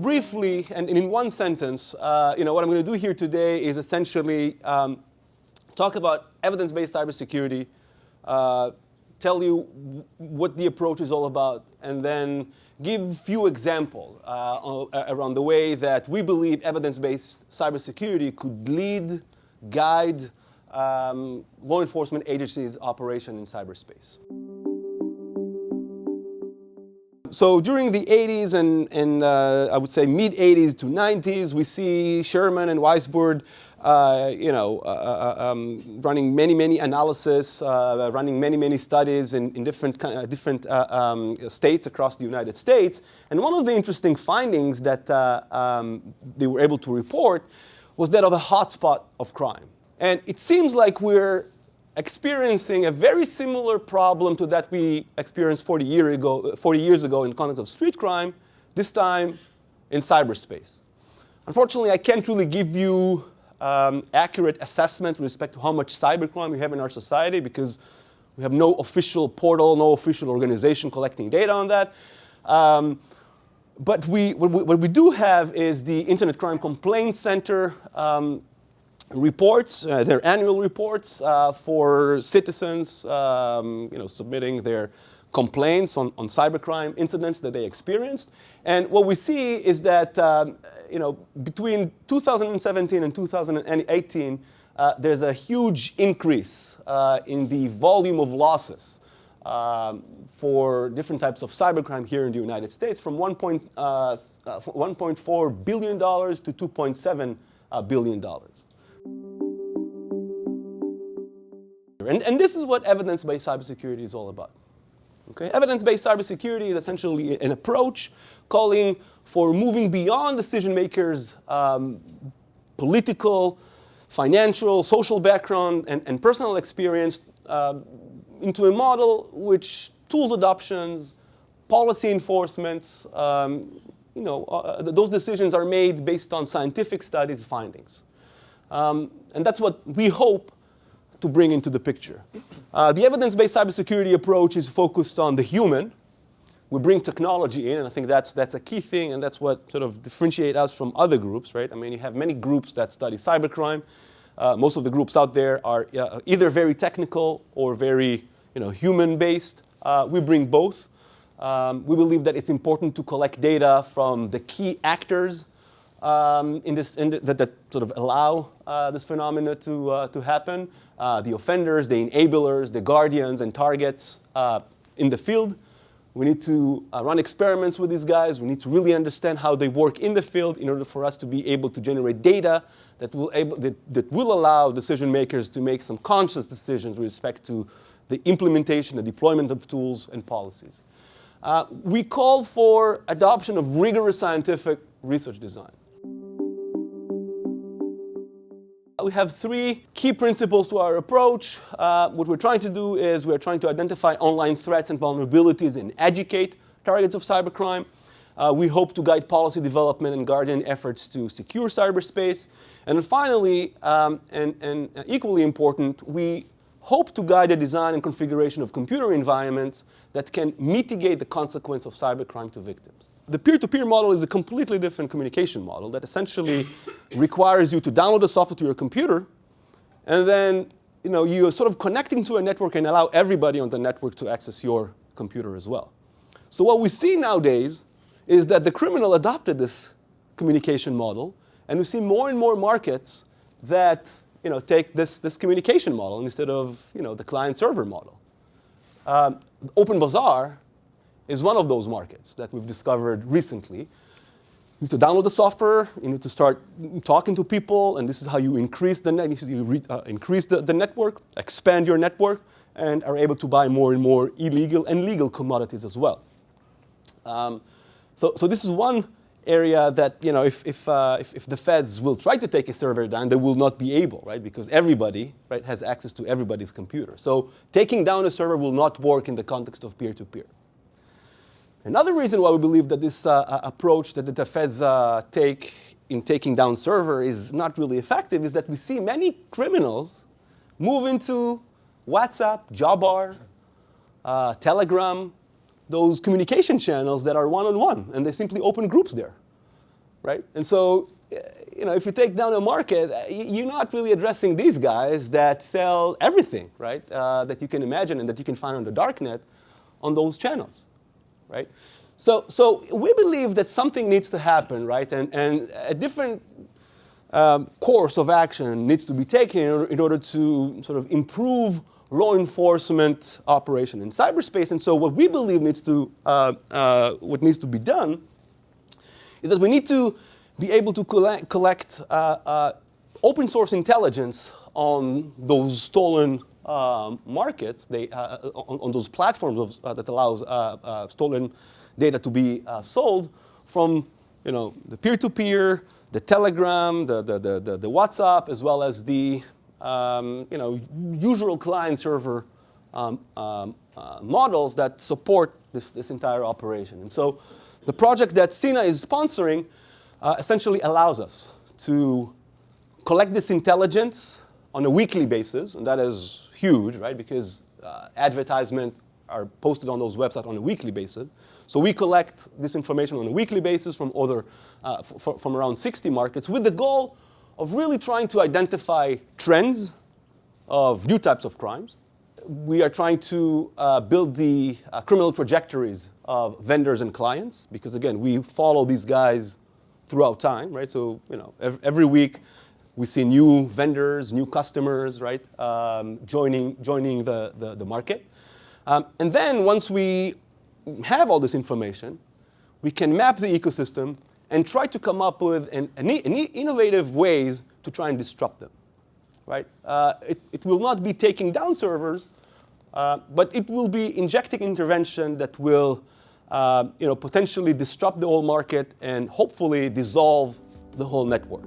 briefly, and in one sentence, what I'm going to do here today is essentially talk about evidence-based cybersecurity, tell you what the approach is all about, and then give a few examples around the way that we believe evidence-based cybersecurity could lead, guide law enforcement agencies' operation in cyberspace. So during the 80s and I would say mid-80s to 90s, we see Sherman and Weisburd, running many analysis, running many studies in different states across the United States. And one of the interesting findings that they were able to report was that of a hotspot of crime. And it seems like we're experiencing a very similar problem to that we experienced 40 years ago in the context of street crime, this time in cyberspace. Unfortunately, I can't really give you accurate assessment with respect to how much cybercrime we have in our society because we have no official portal, no official organization collecting data on that. But what we do have is the Internet Crime Complaint Center reports, their annual reports for citizens, submitting their complaints on cybercrime incidents that they experienced. And what we see is that, between 2017 and 2018, there's a huge increase in the volume of losses for different types of cybercrime here in the United States, from $1.4 billion to $2.7 billion. And this is what evidence-based cybersecurity is all about. Okay? Evidence-based cybersecurity is essentially an approach calling for moving beyond decision makers' political, financial, social background, and personal experience into a model which tools adoptions, policy enforcements, those decisions are made based on scientific studies findings. And that's what we hope to bring into the picture. The evidence-based cybersecurity approach is focused on the human. We bring technology in, and I think that's a key thing, and that's what sort of differentiates us from other groups, right? I mean, you have many groups that study cybercrime. Most of the groups out there are either very technical or very, human-based. We bring both. We believe that it's important to collect data from the key actors that sort of allow this phenomena to happen. The offenders, the enablers, the guardians and targets in the field. We need to run experiments with these guys. We need to really understand how they work in the field in order for us to be able to generate data that will allow decision makers to make some conscious decisions with respect to the implementation, the deployment of tools and policies. We call for adoption of rigorous scientific research design. We have three key principles to our approach. What we're trying to do is we're trying to identify online threats and vulnerabilities and educate targets of cybercrime. We hope to guide policy development and guardian efforts to secure cyberspace. And then finally, and equally important, we hope to guide the design and configuration of computer environments that can mitigate the consequence of cybercrime to victims. The peer-to-peer model is a completely different communication model that essentially requires you to download the software to your computer, and then you're sort of connecting to a network and allow everybody on the network to access your computer as well. So what we see nowadays is that the criminal adopted this communication model, and we see more and more markets that take this communication model instead of the client-server model. OpenBazaar is one of those markets that we've discovered recently. You need to download the software, you need to start talking to people, and this is how you increase the increase the network, expand your network, and are able to buy more and more illegal and legal commodities as well. So this is one area that if the feds will try to take a server down, they will not be able, right? Because everybody, right, has access to everybody's computer. So taking down a server will not work in the context of peer-to-peer. Another reason why we believe that this approach that the feds take in taking down server is not really effective is that we see many criminals move into WhatsApp, Jabber, Telegram, those communication channels that are one-on-one, and they simply open groups there. right? And so, if you take down a market, you're not really addressing these guys that sell everything, right? That you can imagine and that you can find on the darknet on those channels, right? So we believe that something needs to happen, right? And a different course of action needs to be taken in order to sort of improve law enforcement operation in cyberspace. And so what we believe needs to be done is that we need to be able to collect open source intelligence on those stolen markets, on those platforms that allows stolen data to be sold from the peer-to-peer, the Telegram, the WhatsApp, as well as the usual client-server models that support this entire operation. And so the project that CINA is sponsoring essentially allows us to collect this intelligence on a weekly basis, and that is huge, right? Because advertisements are posted on those websites on a weekly basis. So we collect this information on a weekly basis from from around 60 markets with the goal of really trying to identify trends of new types of crimes. We are trying to build the criminal trajectories of vendors and clients, because again, we follow these guys throughout time, right? So every week we see new vendors, new customers, right, joining the market. And then once we have all this information, we can map the ecosystem and try to come up with innovative ways to try and disrupt them, right? It will not be taking down servers, but it will be injecting intervention that will potentially disrupt the whole market and hopefully dissolve the whole network.